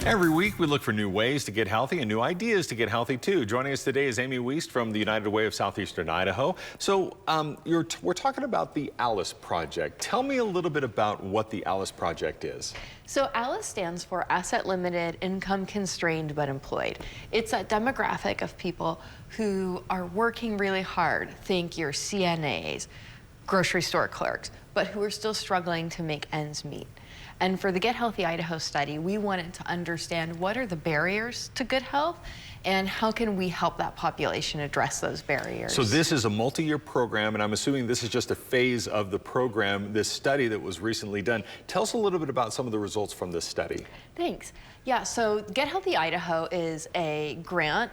Every week, we look for new ways to get healthy and new ideas to get healthy, too. Joining us today is Amy Wuest from the United Way of Southeastern Idaho. So we're talking about the ALICE Project. Tell me a little bit about what the ALICE Project is. So ALICE stands for Asset Limited, Income Constrained but Employed. It's a demographic of people who are working really hard. Think your CNAs, grocery store clerks, but who are still struggling to make ends meet. And for the Get Healthy Idaho study, we wanted to understand what are the barriers to good health and how can we help that population address those barriers. So this is a multi-year program, and I'm assuming this is just a phase of the program, this study that was recently done. Tell us a little bit about some of the results from this study. Thanks. Yeah, so Get Healthy Idaho is a grant.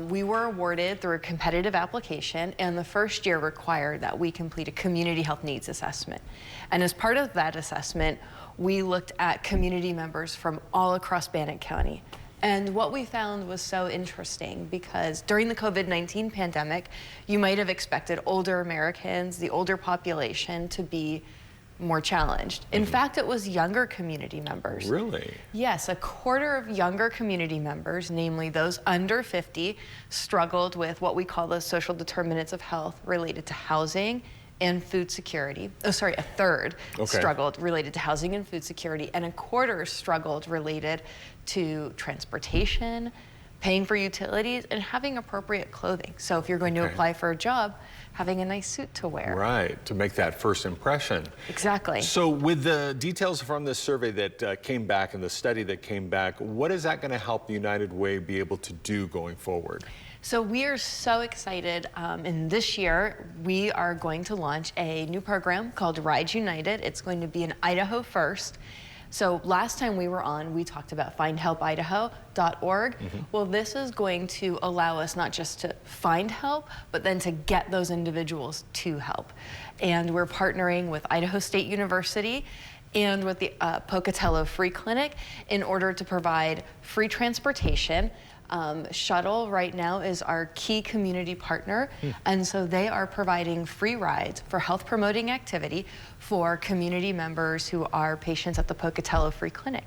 We were awarded through a competitive application, and the first year required that we complete a community health needs assessment. And as part of that assessment, we looked at community members from all across Bannock County. And what we found was so interesting because during the COVID-19 pandemic, you might have expected older Americans, the older population, to be more challenged. In fact, it was younger community members. Really? Yes, a quarter of younger community members, namely those under 50, struggled with what we call the social determinants of health related to housing and food security. Oh, sorry, a third struggled related to housing and food security, and a quarter struggled related to transportation, paying for utilities, and having appropriate clothing. So if you're going to apply for a job, having a nice suit to wear. Right, to make that first impression. Exactly. So with the details from this survey that came back and the study that came back, what is that going to help the United Way be able to do going forward? So we are so excited, and this year we are going to launch a new program called Ride United. It's going to be an Idaho first. So last time we were on, we talked about findhelpidaho.org. Well, this is going to allow us not just to find help, but then to get those individuals to help. And we're partnering with Idaho State University and with the Pocatello Free Clinic in order to provide free transportation. Shuttle right now is our key community partner, and so they are providing free rides for health promoting activity for community members who are patients at the Pocatello Free Clinic.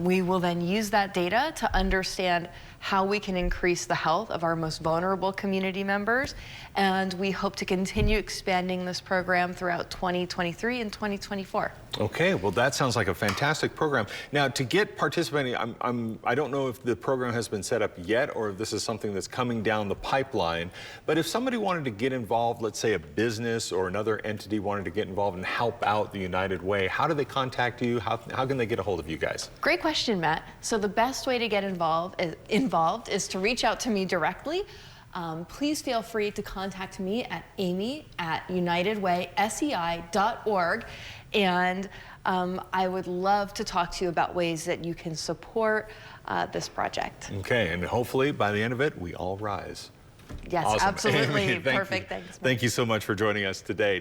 We will then use that data to understand how we can increase the health of our most vulnerable community members, and we hope to continue expanding this program throughout 2023 and 2024. Okay, well that sounds like a fantastic program. Now to get participating, I don't know if the program has been set up yet or if this is something that's coming down the pipeline, but if somebody wanted to get involved, let's say a business or another entity wanted to get involved and help out the United Way, how do they contact you? How can they get a hold of you guys? Great question, Matt. So the best way to get involved is to reach out to me directly. Please feel free to contact me at amy@unitedwaysei.org, and I would love to talk to you about ways that you can support this project. Okay, and hopefully by the end of it, we all rise. Yes, awesome. Absolutely. Amy, Perfect. Thanks. Thank you so much for joining us today.